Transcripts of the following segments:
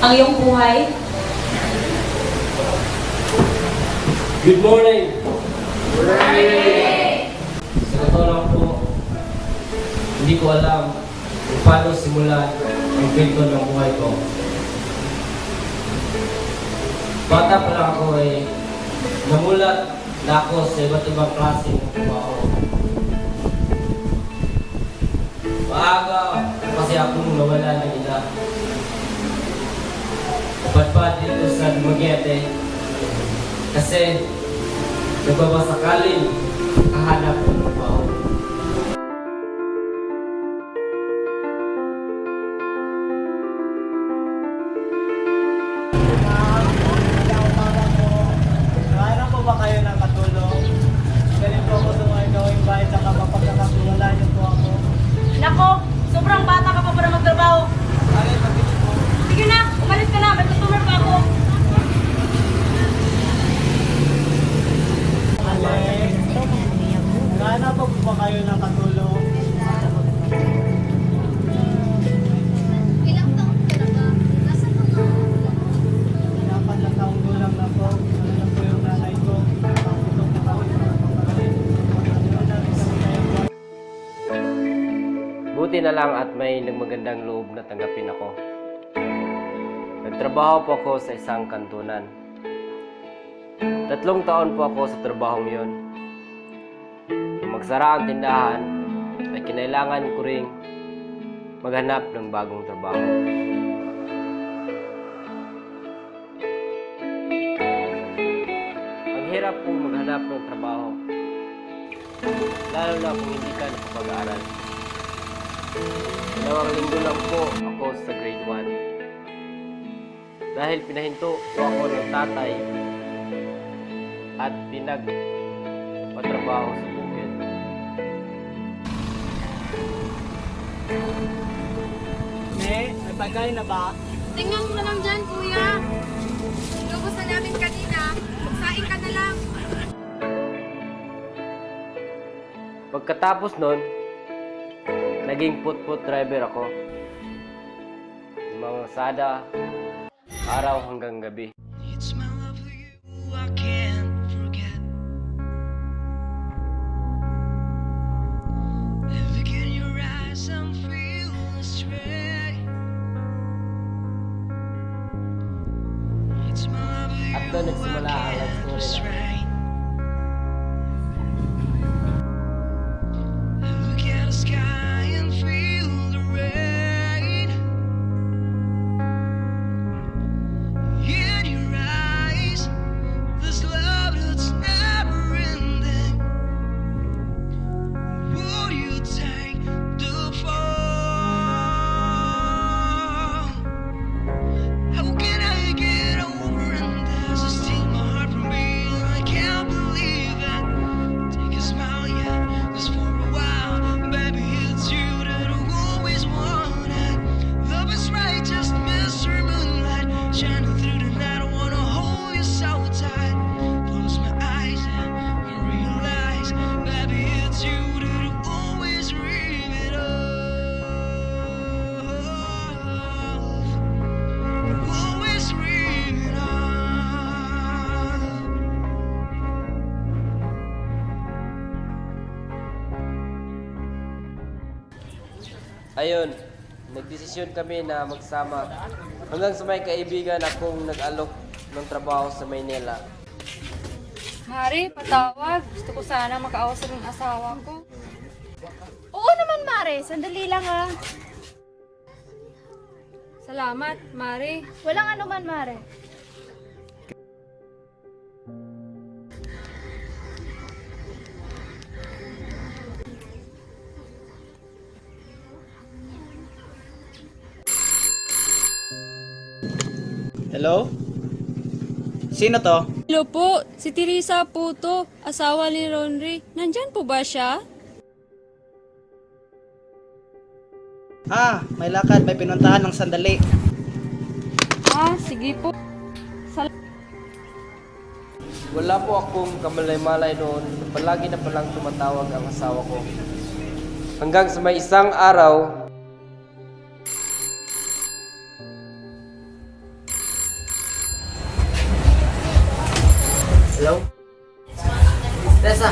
ang iyong buhay? Good morning! Sa totoo lang po, hindi ko alam kung paano simulan ang kwento ng buhay ko. Bata pa lang ako namulat na ako sa iba't ibang klase ng trabaho. Maaga kasi akong nawala ng ina. Padpad dito sa Dumaguete kasi nagbabasakalin kahanap ng trabaho. Kaya po ba kayo ng katulong? Galing po ako sa mga gawing bahay at mapagkakatiwala niyo po ako. Nako, sobrang bata ka pa para magtrabaho. Bakit mabilis po? Sige na, umalis ka na. May customer pa ako. Alex, kaya po ba kayo ng katulong? Ilang taon ka na ba? Nasa mga Dapat na taong gulang na po. Ano na po yung nanay ko? Paputok na kami sa pagkakalit. Ano namin kami ngayon? Buti na lang at may magandang loob na tanggapin ako. Nagtrabaho po ako sa isang kantunan. 3 taon po ako sa trabahong yon. Nung magsara ang tindahan, ay kinailangan ko ring maghanap ng bagong trabaho. Ang hirap po maghanap ng trabaho, lalo na kung hindi ka nakapag-aaral. 2 linggo lang po ako sa grade 1. Dahil pinahinto po ako ng tatay at pinagpatrabaho sa bukid. May pagkain na ba? tingnan mo na lang dyan, kuya. Lubos na namin kanina. Magsaing ka na lang. Pagkatapos nun, naging put-put driver ako. Mga sada, araw hanggang gabi. It's my love for you I can't forget. And look in your eyes and feel astray. It's my love for you At doon I nagsimula ang love can't story restrain. And look at the sky and feel the rain. In your eyes, this love that's never ending. Would you take the fall? How can I get over and there's a steal my heart from being? I can't believe it. Take a smile, yeah, just for a while. Baby, it's you that I always wanted. Love is right, just mystery moonlight shining through the night. I wanna hold you so tight. Close my eyes and I realize, baby, it's you that I always dream it of. Always dream it of. Ayun, nagdesisyon kami na magsama hanggang sa may kaibigan akong nag-alok ng trabaho sa Maynila. Mari, patawag. Gusto ko sana makausap ng asawa ko. Oo naman, Mare. Sandali lang, ah. Salamat, Mari. Walang anuman, Mare. Hello? Sino to? Hello po, si Teresa po to, asawa ni Ronry. Nandyan po ba siya? May lakad. May pinuntahan ng sandali. Sige po. Wala po akong kamalay-malay noon na palagi na palang tumatawag ang asawa ko. Hanggang sa may isang araw, Hello? Tessa!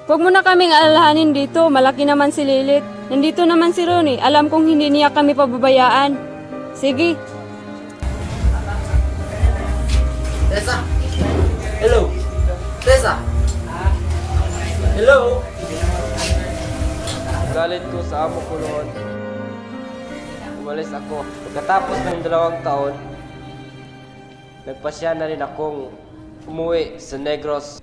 Huwag mo na kaming alalahanin dito. Malaki naman si Lilith. Nandito naman si Ronnie. Alam kong hindi niya kami pababayaan. Sige. Tessa! Hello! Tessa! Hello! Galit ko sa amo ko noon. Umalis ako. Pagkatapos ng 2 taon, nagpasya na rin akong umuwi sa Negros.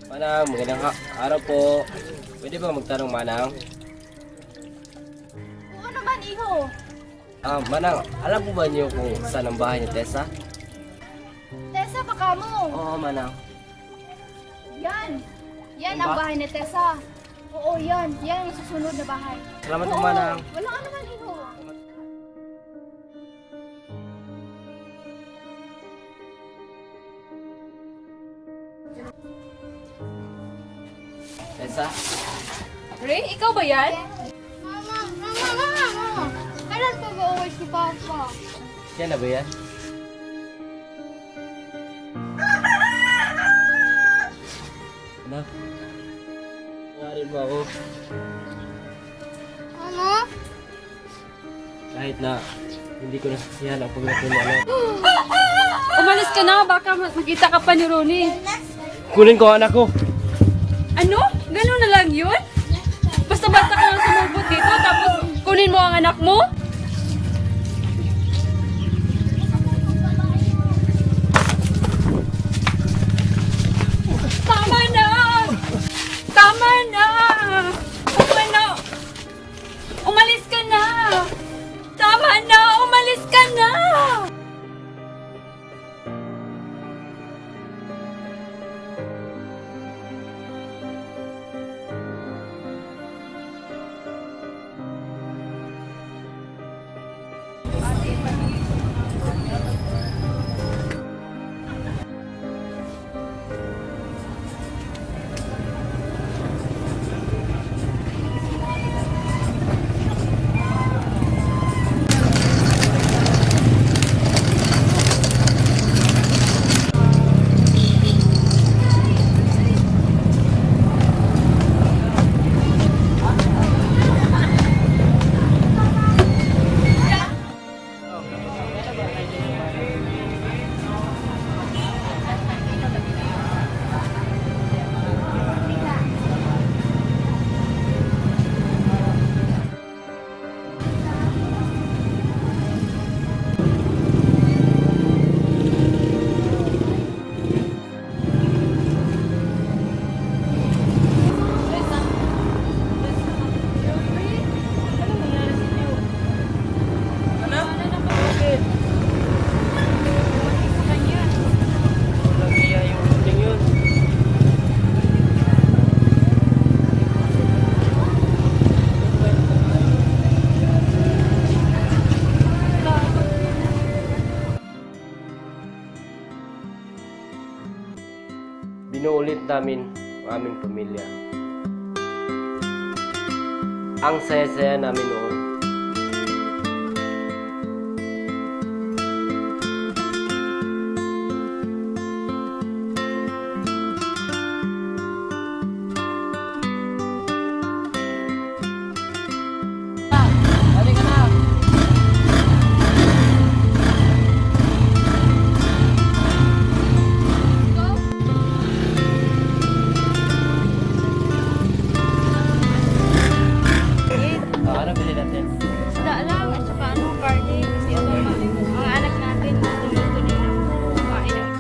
Manang, magandang araw po. Pwede ba magtanong, Manang? Oo naman, iho. Manang, alam po ba niyo kung saan ang bahay ni Tessa? Tessa, baka mo. Oo, Manang. Yan. Yan Yan ang ba? bahay ni Tessa. Oo, yan. Yan ang susunod na bahay. Salamat po, Oo, Manang. Wala ka naman, iho. Tessa? Ray, ikaw ba yan? Mama. Kailan pa ba uwi si Papa? Siya na ba yan? Anak? Nangarin mo ako. Ano? Kahit na hindi ko nasasiyahan ang paglato mo, ano. Umalis ka na. Baka makita ka pa ni Ronnie. Kunin ko ang anak ko! Ano? Ganun na lang yun? Basta-basta ka lang sumubot dito tapos kunin mo ang anak mo? Tama na! Tama na! Tama na! Umalis ka na! Tama na! Umalis ka na! Walang iya yung huling yun. Binuulit namin ang aming pamilya. Ang saya-saya namin noon. Ano bilhin natin? Isda lang at saka ano, karne. Kasi ito, mga anak natin, gusto nila kumain ng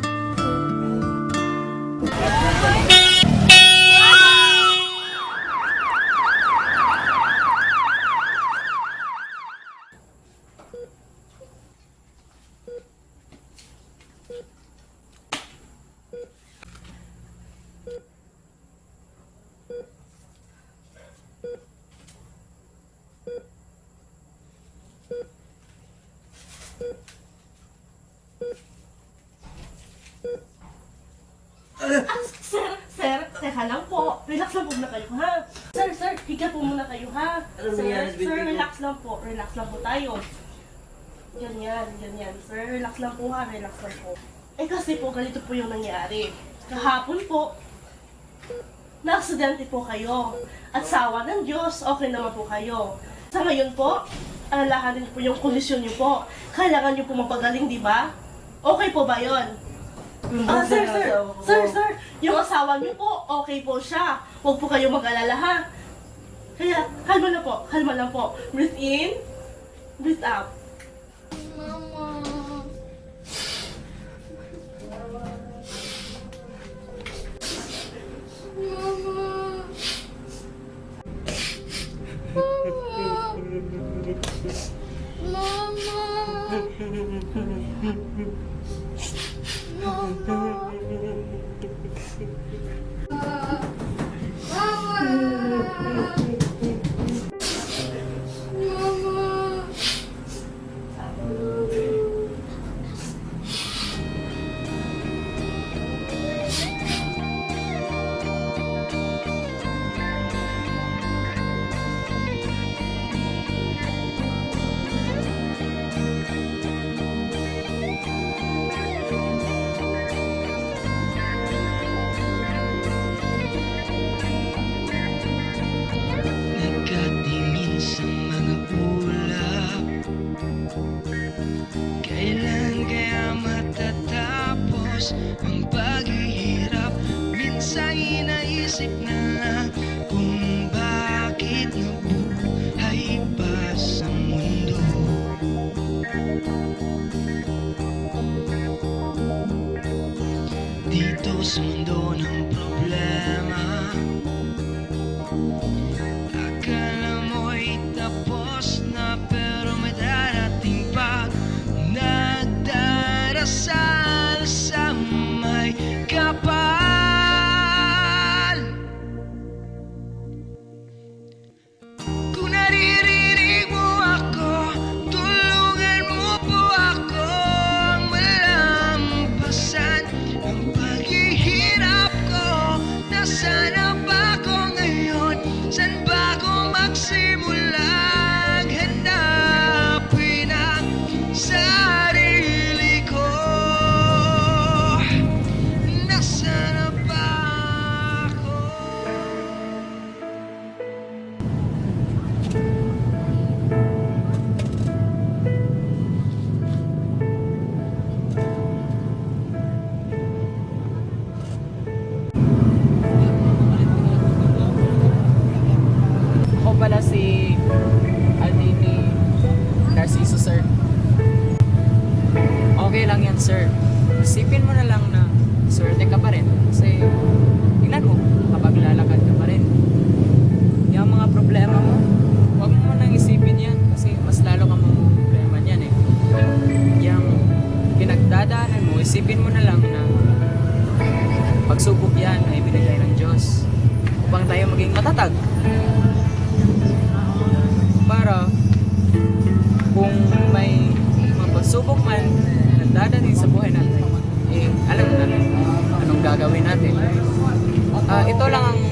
Sir, teka lang po. Relax lang po muna kayo, ha? Sir, higa po muna kayo, ha? Sir, relax lang po. Relax lang po tayo. Ganyan. Sir, relax lang po, ha? Relax lang po. Eh kasi po, ganito po yung nangyari. Kahapon po, na-aksidente po kayo. At sa awa ng Diyos, okay naman po kayo. Sa ngayon po, alalahanin niyo po yung kondisyon niyo po. Kailangan niyo po mapagaling, di ba? Okay po ba yon? Sir, yung asawa niyo po, okay po siya. Huwag po kayo mag-alala, ha? Kaya, kalma lang po. Breathe in, breathe out. Mama. Mama. Nagkatingin sa mga ulap. Kailan kaya matatapos ang paghihirap? Minsan inaisip na lang kung bakit nabuhay pa sa mundo. Dito sa mundo ng problema, akala mo'y tapos na, pero may darating pa. Nagdarasal sa may kapal. Kung naririnig mo ako, tulungan mo po akong malampasan ang paghihirap ko. Nasaan na ba ako ngayon? Saan ba ako magsimulang hanapin ang sarili ko? Nasaan na ba ako? Ako pala si Aldini Narciso, sir. Okay lang yan, sir. Isipin mo na lang na swerte ka pa rin. Kasi, tingnan mo, kapag lalakad ka pa rin. Yung mga problema mo, huwag mo nang isipin yan. Kasi mas lalo ka mga problema niyan eh. Yung pinagdadaanan mo, isipin mo na lang na pagsubok yan ay binigay ng Diyos upang tayo maging matatag. Para kung may mga pagsubok man na dadating sa buhay natin, eh, alam natin anong gagawin natin. Ito lang ang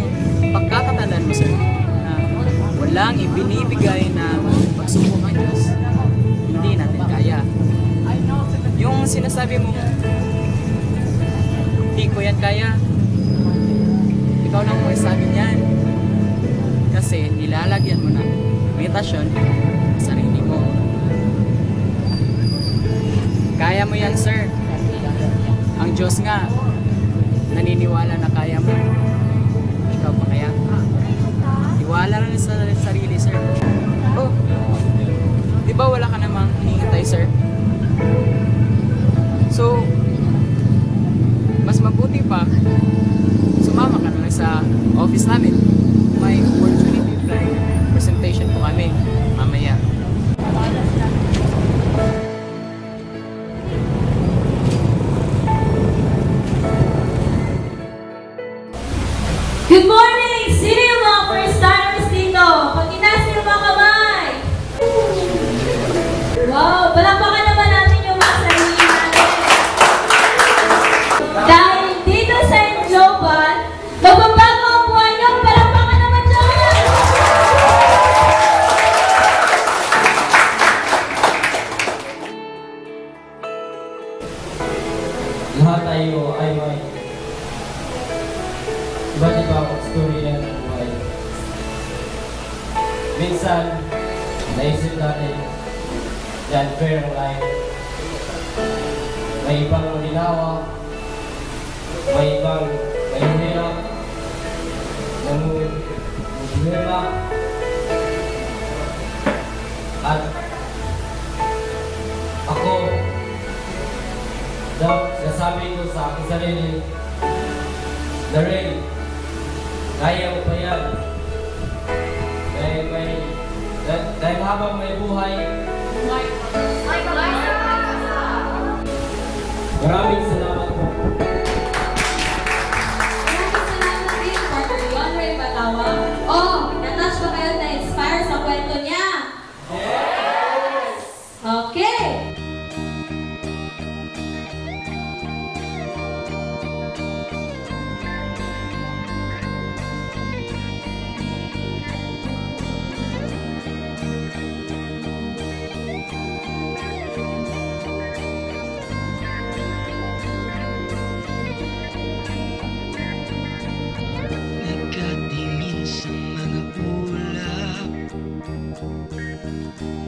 pagkakatandaan mo, sir, na walang ibinibigay na pagsubok ang Diyos hindi natin kaya. Yung sinasabi mo, hindi ko yan kaya, ikaw lang mo sa akin yan. Kasi nilalagyan mo ng meditasyon sa sarili mo. Kaya mo yan, sir. Ang Diyos nga, naniniwala na kaya mo. Ikaw pa kaya? Tiwala lang sa sarili, sir. Oh, di ba wala ka namang hinihintay, sir? So, mas mabuti pa, sumama ka na lang sa office namin. May opportunity flight presentation po kami mamaya. Good morning! Sino yung mga first timers dito? Pag-itaas niyo mga kamay! Wow! Palakpakan naman natin yung mga sarili natin. Dahil dito sa St. Joban, magbabago tayo ay may iba't ibang istorya ng buhay. Minsan, naisip natin, yan fair ang life. May ibang ginawa, may ibang may hirap, nanguhirap, at ako, nasabi ko sa aking sarili, Darren, kaya mo pa yan. Dahil habang may buhay, maraming salamat po. Maraming salamat din, Partner Yon Ray Batawa. Oh, natouch ba kayo na-inspire sa kwento niya? Yes! Okay! Nagkatingin sa mga ulap,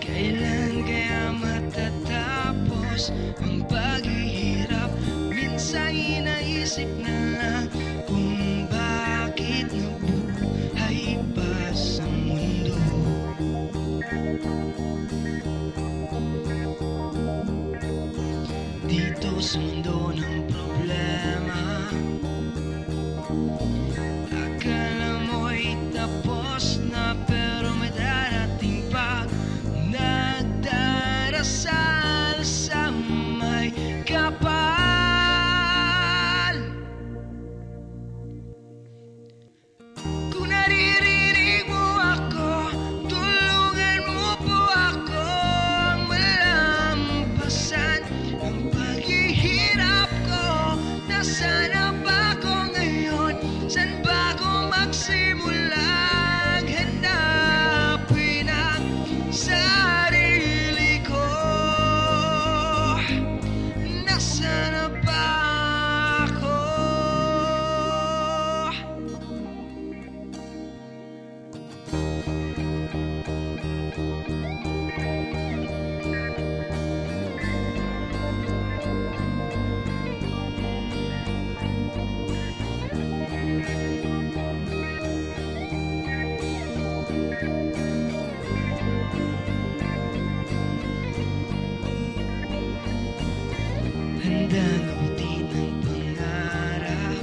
kailan kaya matatapos ang paghihirap? Minsan inaisip na lang kung bakit nabuhay pa sa mundo. Dito sa mundo ng problema, akala mo'y tapos na, pero may darating pa. Nagdarasal sa may kapal. Kung naririnig mo ako, tulungan mo po ako ang malampasan ang paghihirap ko. Nasaan na ba ako ngayon? Saan ba ako magsimulang hanapin ang sarili ko? Nasaan na ba ako? Handang abutin ang pangarap,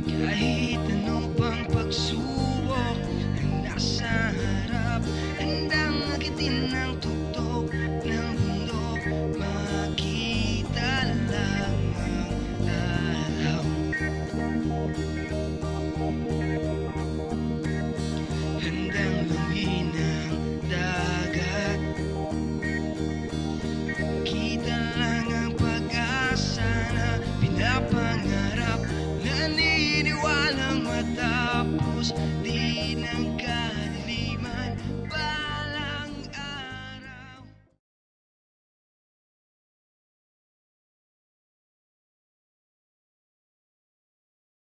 kahit ano pang pagsubok ang nasa harap. Handang akitin ang tuktok ng bundok, makita lang ang araw. Handang lumin ang dagat, kita lang ang pag-asa na pinapangarap. Naniniwalang matapos